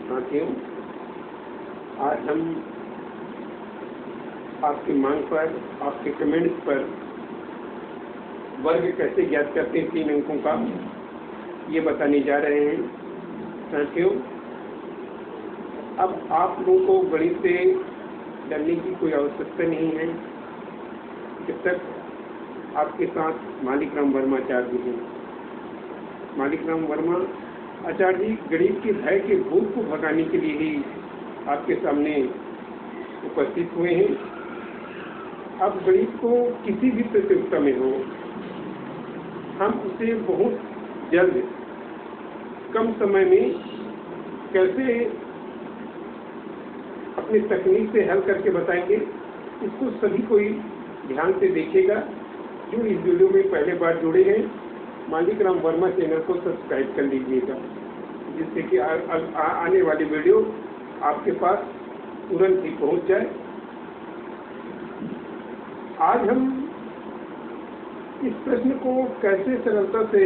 साथियों, आज हम आपकी मांग पर, आपके कमेंट्स पर वर्ग कैसे ज्ञात करते हैं 3 अंकों का, ये बताने जा रहे हैं। साथियों, अब आप लोगों को गणित से डरने की कोई आवश्यकता नहीं है जब तक आपके साथ मालिक राम वर्मा आचार्य जी हैं। मालिक राम वर्मा आचार्य जी गणित के भय के भूत को भगाने के लिए ही आपके सामने उपस्थित हुए हैं। अब गणित को किसी भी प्रतियोगिता में हो, हम उसे बहुत जल्द कम समय में कैसे अपनी तकनीक से हल करके बताएंगे, इसको सभी कोई ध्यान से देखेगा। जो इस वीडियो में पहले बार जुड़े हैं, मालिक राम वर्मा चैनल को सब्सक्राइब कर लीजिएगा, जिससे कि आने वाली वीडियो आपके पास तुरंत ही पहुंच जाए। आज हम इस प्रश्न को कैसे सरलता से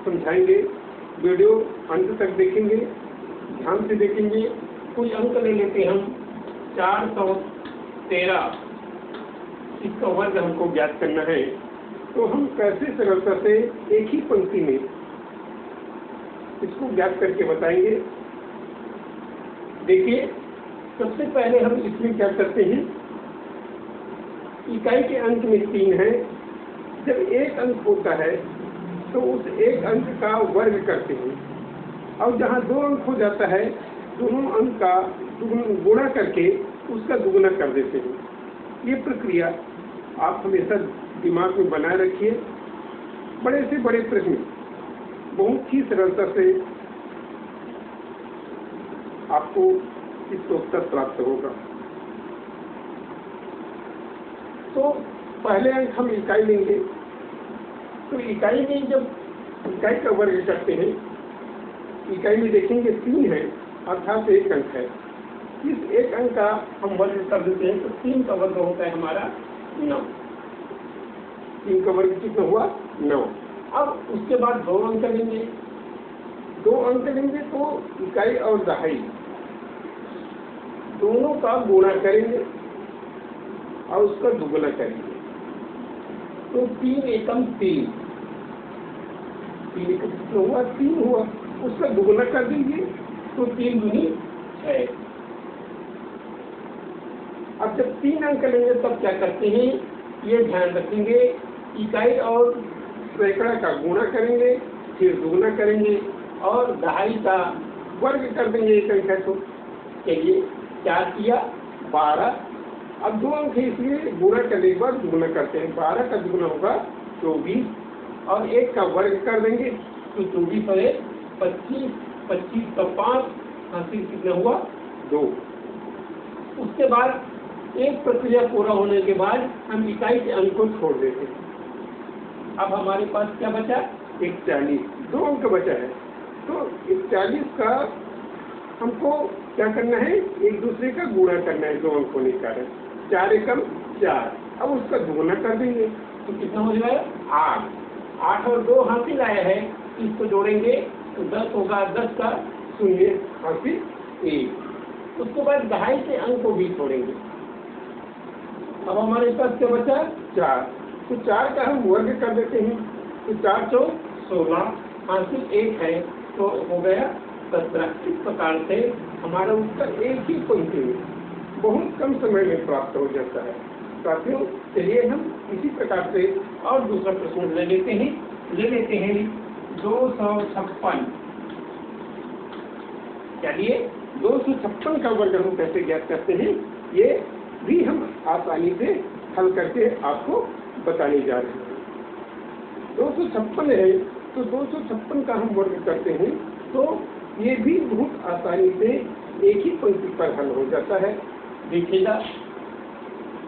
समझाएंगे, वीडियो अंत तक देखेंगे, ध्यान से देखेंगे। कुछ अंक ले लेते हैं हम 413, इसका वर्ग हमको ज्ञात करना है। तो हम कैसे सरलता से एक ही पंक्ति में इसको ज्ञात करके बताएंगे। देखिए, सबसे पहले हम इसमें क्या करते हैं, इकाई के अंक में 3 है। जब एक अंक होता है तो उस एक अंक का वर्ग करते हैं, और जहाँ 2 अंक हो जाता है दोनों अंक का गुणा करके उसका दुगुना कर देते हैं। ये प्रक्रिया आप हमेशा दिमाग में बनाए रखिए। बड़े से बड़े प्रश्न बहुत ही सरलता से आपको इसका उत्तर प्राप्त होगा। तो पहले अंक हम इकाई लेंगे। तो इकाई में जब इकाई का वर्ग करते हैं, इकाई में देखेंगे 3 है, अर्थात 1 अंक है। इस 1 अंक का हम वर्ग कर देते हैं, तो 3 का वर्ग होता है हमारा 9। 3 का वर्ग कितना हुआ? 9। अब उसके बाद 2 अंक लेंगे। 2 अंक लेंगे तो इकाई और दहाई दोनों का गुणा करेंगे और उसका दुगुना करेंगे। तो 3 एकम 3, 3 एकम कितना हुआ? 3 हुआ। उसका दुगुना कर देंगे तो 3 दूनी 6। अब जब 3 अंक लेंगे तब क्या करते हैं, ये ध्यान रखेंगे, इकाई और सैकड़ा का गुणा करेंगे, फिर दुगुना करेंगे और दहाई का वर्ग कर देंगे। 1 अंक है तो चलिए क्या किया? 12। अब 2 अंक है इसलिए गुणा करने के बाद दुगुना करते हैं। 12 का दुगुना होगा 24, और 1 का वर्ग कर देंगे तो 24 और 1 25, 25 का 5, हासिल कितना हुआ? 2। उसके बाद एक प्रक्रिया पूरा होने के बाद हम इकाई के अंक को छोड़ देते हैं। अब हमारे पास क्या बचा? 41, 2 अंक बचा है। तो इस 40 का हमको क्या करना है? एक दूसरे का गुणा करना है 2 अंक होने का। 4 एकम 4। अब उसका दुगुना कर देंगे तो कितना हो जाएगा? 8। 8 और 2 हासिल आया है, इसको जोड़ेंगे तो 10 होगा। 10 का 0 हासिल 1। उसके बाद दहाई से अंक को भी छोड़ेंगे। अब हमारे पास क्या बचा? 4। तो 4 का हम वर्ग कर देते हैं, तो 4 चौक 16, हासिल 1 है तो हो गया 17। इस प्रकार से हमारा उत्तर एक ही पंक्ति में बहुत कम समय में प्राप्त हो जाता है। साथियों, चलिए हम इसी प्रकार से और दूसरा प्रश्न ले लेते हैं 256। चलिए 256 का वर्ग हम कैसे ज्ञात करते हैं, ये भी हम आसानी से हल करके आपको बताने जा रहे हैं। 256 है तो 256 का हम वर्ग करते हैं, तो ये भी बहुत आसानी से एक ही पंक्ति पर हल हो जाता है। देखिएगा,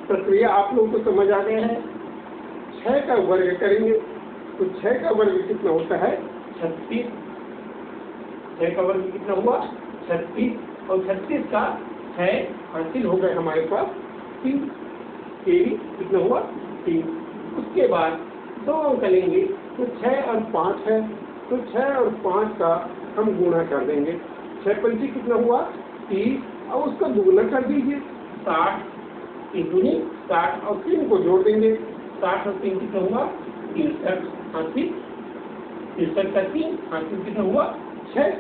प्रक्रिया आप लोगों को समझ आ गया है। 6 का वर्ग करेंगे तो 6 का वर्ग कितना होता है? 36। 6 का वर्ग कितना हुआ? 36, और 36 का 6 हासिल हो गए हमारे पास 3। कितना हुआ? 3। उसके बाद 2 अंक लेंगे तो 6 और 5 है, तो 6 और 5 का हम गुणा कर देंगे 6 पंची कितना हुआ 30 और उसका दुगना कर दीजिए 60, 3 दूनी 60 और 3 को जोड़ देंगे 60 और 3 कितना हुआ 63, हासिल 63 का 3 हासिल कितना हुआ 6।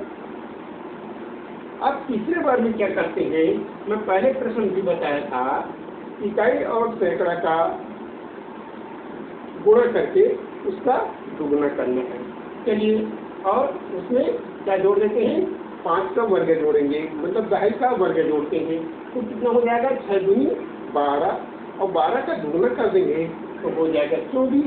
अब तीसरे बार में क्या करते हैं, मैं पहले प्रश्न भी बताया था इकाई और सैकड़ा का गुणा करके उसका दुगना करना है। चलिए और उसमें क्या जोड़ देते हैं 5 का वर्ग जोड़ेंगे, मतलब दहाई का वर्ग जोड़ते हैं तो कितना हो जाएगा 6 दूनी 12 और 12 का दुगना कर देंगे तो हो जाएगा 24,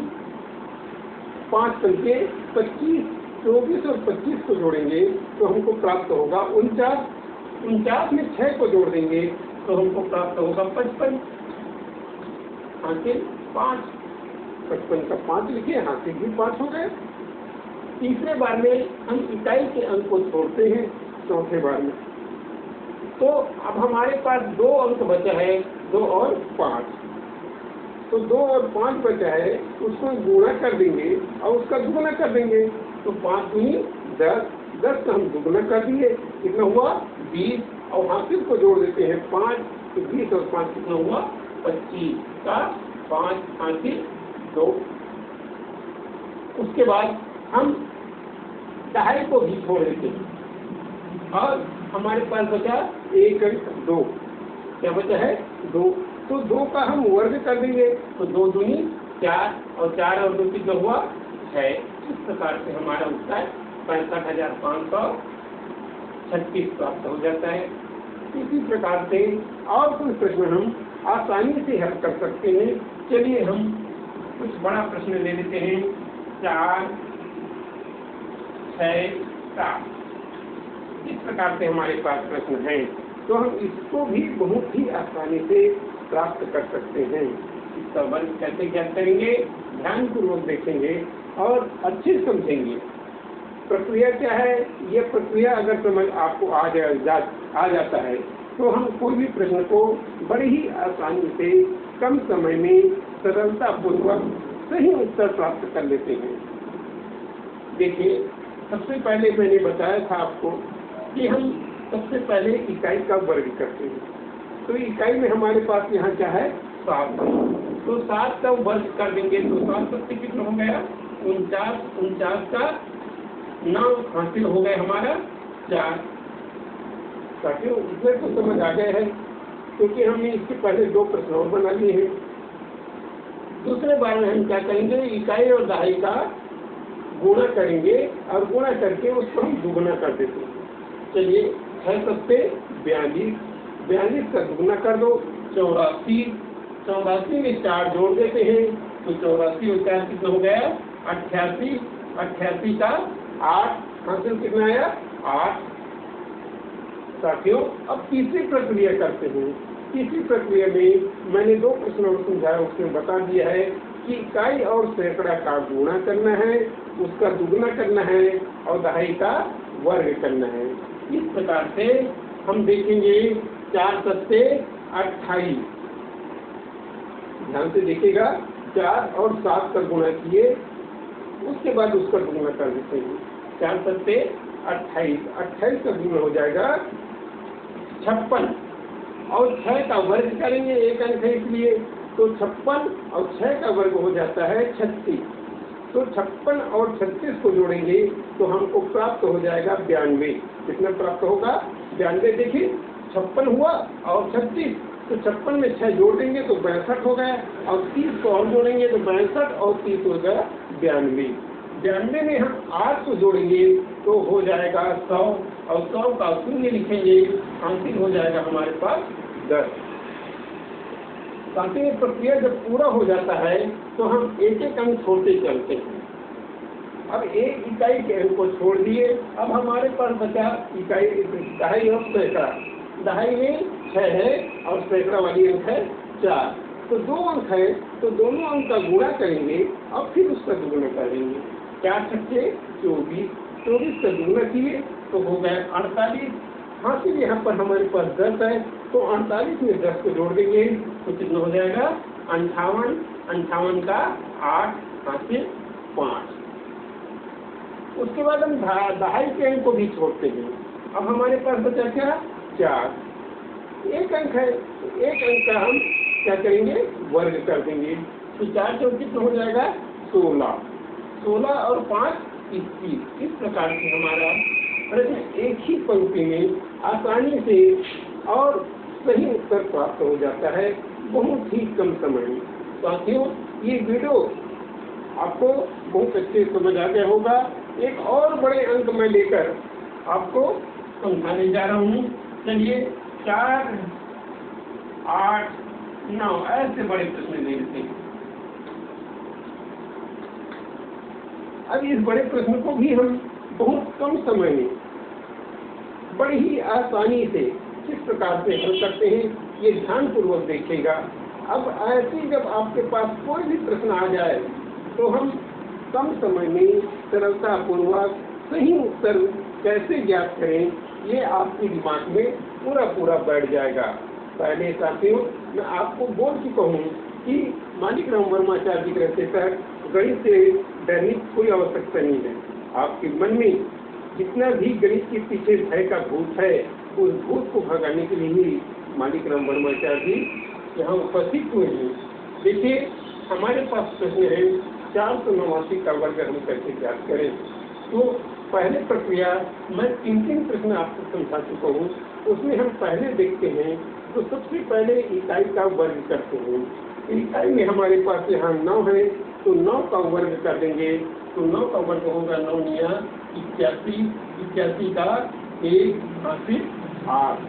5 पंचे 25, 24 और 25 को जोड़ेंगे तो हमको प्राप्त होगा 49, 49 में 6 को जोड़ देंगे तो हमको प्राप्त होगा 55, हासिल 5, 55 का 5 लिखे हासिल भी 5 हो गए। तीसरे बार में हम इकाई के अंक को छोड़ते हैं चौथे बार में, तो अब हमारे पास 2 अंक बचा है 2 और 5, तो 2 और 5 बचा है उसको गुणा कर देंगे और उसका दुगना कर देंगे तो 5 दूनी 10, 10 का हम दुगना कर दिए कितना हुआ 20 और हासिल को जोड़ देते हैं 5 तो 20 और 5 कितना हुआ 25 का 5 हासिल 2। उसके बाद हम दहाई को भी छोड़ देते हैं और हमारे पास बचा 1 अंक 2, क्या बचा है 2, तो 2 का हम वर्ग कर देंगे तो 2 दूनी 4 और 4 और 2 कितना हुआ 6। इस प्रकार से हमारा उत्तर 65,536 प्राप्त हो जाता है। इसी प्रकार से और कुछ प्रश्न हम आसानी से हल कर सकते हैं। चलिए हम कुछ बड़ा प्रश्न ले लेते हैं 4, 6, 7, इस प्रकार से हमारे पास प्रश्न है तो हम इसको भी बहुत ही आसानी से प्राप्त कर सकते हैं। इसका वर्ग कैसे ज्ञात करेंगे ध्यानपूर्वक देखेंगे और अच्छे समझेंगे। प्रक्रिया क्या है, ये प्रक्रिया अगर समझ आपको आ जाता है तो हम कोई भी प्रश्न को बड़ी ही आसानी से कम समय में सरलता पूर्वक सही उत्तर प्राप्त कर लेते हैं। देखिए सबसे पहले मैंने बताया था आपको कि हम सबसे पहले इकाई का वर्ग करते हैं, तो इकाई में हमारे पास यहाँ क्या है 7, तो 7 का वर्ग कर देंगे तो 7 सबसे कितना हो गया 49, 49 का 9 हासिल हो गए हमारा 4। ताकि उसमें तो समझ आ गया है क्योंकि हमने इसके पहले 2 प्रश्न और बना लिए हैं। दूसरे बार में हम क्या करेंगे इकाई और दहाई का गुणा करेंगे और गुणा करके उसको हम दुगना कर देते हैं। चलिए 6 सबसे 42, 42 का दुगना कर दो 84, 84 में 4 जोड़ देते हैं तो 84 और 4 कितना हो गया 88, 88 का 8 हासिल कितना आया 8। साथियों अब तीसरी प्रक्रिया करते हैं। तीसरी प्रक्रिया में मैंने 2 प्रश्नों को समझाया, उसमें बता दिया है कि इकाई और सैकड़ा का गुणा करना है, उसका दुगना करना है और दहाई का वर्ग करना है। इस प्रकार से हम देखेंगे 4 सत्ते 28, ध्यान से देखिएगा 4 और 7 का गुणा किए उसके बाद उसका दुगना कर देते हैं 4 सत्ते 28, 28 का गुणा हो जाएगा 56 और 6 का वर्ग करेंगे, एक अंक है इसलिए तो 56 और 6 का वर्ग हो जाता है 36, तो 56 और 36 को जोड़ेंगे तो हमको प्राप्त हो जाएगा 92। कितना प्राप्त होगा 92। देखिए 56 हुआ और 36, तो 56 में 6 जोड़ देंगे तो 62 हो गया और 30 को और जोड़ेंगे तो 62 और 30 हो गया 92। 92 में हम 8 को जोड़ेंगे तो हो जाएगा 100 और 100 का शून्य लिखेंगे, हासिल हो जाएगा हमारे पास 10। सांख्यिक प्रक्रिया जब पूरा हो जाता है तो हम एक एक अंक छोड़ते चलते हैं। अब एक इकाई के अंक को छोड़ दिए, अब हमारे पास बचा इकाई दहाई और सैकड़ा। दहाई में 6 है और सैकड़ा वाली अंक है 4, तो 2 अंक है तो दोनों अंक का गुणा करेंगे और फिर उसका दुगुना करेंगे। 4 छक्के 24, 24 का दुगुना किए तो हो गए 48। हासिल यहाँ पर हमारे पास 10 है तो 48 में 10 को जोड़ देंगे तो कितना हो जाएगा 58, 58 का 8 हासिल 5। उसके बाद हम दहाई के अंक को भी छोड़ते हैं। अब हमारे पास बचा क्या? 4। एक अंक है, तो एक अंक का हम क्या करेंगे? वर्ग कर देंगे। तो 4 चौक कितना हो जाएगा? 16। 16 और 5 21। इस प्रकार से हमारा प्रश्न एक ही पंक्ति में आसानी से और सही उत्तर प्राप्त हो जाता है, बहुत ही कम समय में। साथियों, ये वीडियो आपको बहुत अच्छे समझ आ गया होगा। एक और बड़े अंक में लेकर आपको समझाने जा रहा हूँ। चलिए 4, 8, 9 ऐसे बड़े प्रश्न ले लेते हैं। अब इस बड़े प्रश्न को भी हम बहुत कम समय में बड़ी ही आसानी से किस प्रकार से हल करते हैं, ये ध्यानपूर्वक देखिएगा। अब ऐसे जब आपके पास कोई भी प्रश्न आ जाए तो हम कम समय में सरलता पूर्वक सही उत्तर कैसे ज्ञात करें, ये आपके दिमाग में पूरा बैठ जाएगा। पहले साथियों, मैं आपको बोल चुका हूँ कि मालिक राम वर्माचार्य जी रहते तक गणित से डरने की कोई आवश्यकता नहीं है। आपके मन में जितना भी गणित के पीछे भय का भूत है, उस भूत को भगाने के लिए ही मालिक राम वर्माचार्य जी यहाँ उपस्थित हुए हैं। देखिए, हमारे पास प्रश्न है 489 का वर्ग हम कैसे ज्ञात करें। तो पहले प्रक्रिया मैं 3 प्रश्न आपको समझा चुका हूँ, उसमें हम पहले देखते हैं। तो सबसे पहले इकाई का वर्ग करते हैं। इकाई में हमारे पास यहाँ 9 है, तो 9 का वर्ग कर देंगे। तो 9 का वर्ग होगा 9 निया 81, 81 का 1 हासिल 8।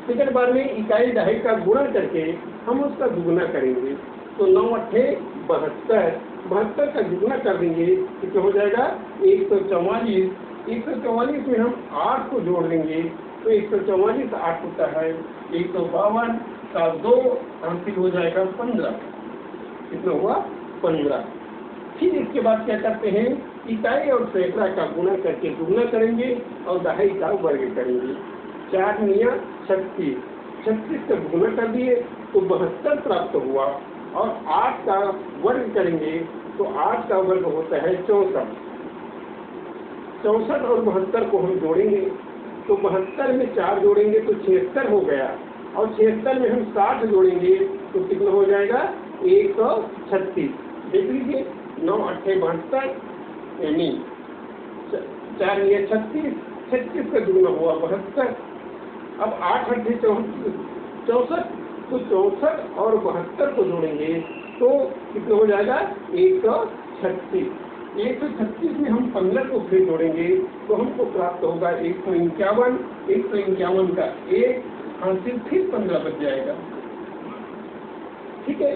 सेकंड बार में इकाई दहाई का गुणा करके हम उसका दुगुना करेंगे। तो 9 अट्ठे 72, 72 का दुगुना कर देंगे, कितना हो जाएगा? 144। 144 में हम 8 को जोड़ देंगे, तो 144 8 होता है 152 का 2 हासिल हो जाएगा 15। कितना हुआ? 15। फिर इसके बाद क्या करते हैं? इकाई और सैकड़ा का गुणा करके दुगुना करेंगे और दहाई का वर्ग करेंगे। 4 निया 36, 36 का दुगुना कर दिए तो 72 प्राप्त हुआ। और 8 का वर्ग करेंगे तो 8 का वर्ग होता है 64। 64 और 72 को हम जोड़ेंगे, तो 72 में 4 जोड़ेंगे तो 76 हो गया। और 76 में हम 60 जोड़ेंगे तो कितना हो जाएगा? 136। देख लीजिए, 9 अट्ठे 72, यानी 4 निया 36, 36 का दुगुना हुआ 72। अब 8 अट्ठे 64, तो 64 और 72 को जोड़ेंगे तो कितना हो जाएगा? 136। 136 में हम 15 को फिर जोड़ेंगे तो हमको प्राप्त होगा 151। 151 का 1 हासिल फिर 15 बच जाएगा। ठीक है,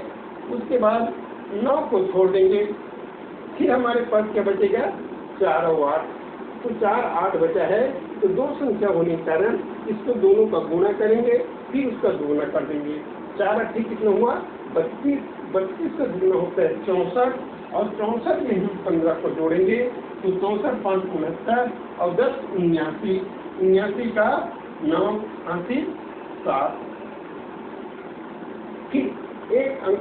उसके बाद 9 को छोड़ देंगे, फिर हमारे पास क्या बचेगा? 4 और 8। तो 4 8 बचा है, तो 2 संख्या होने के कारण इसको दोनों का गुणा करेंगे, फिर उसका दुगुना कर देंगे। 4 अट्ठी कितना हुआ? 32। 32 का दुगुना होता है 64, और 64 में हम 15 को जोड़ेंगे तो 64 5 69 और 10 79। 79 का 9 हासिल 7। फिर एक अंक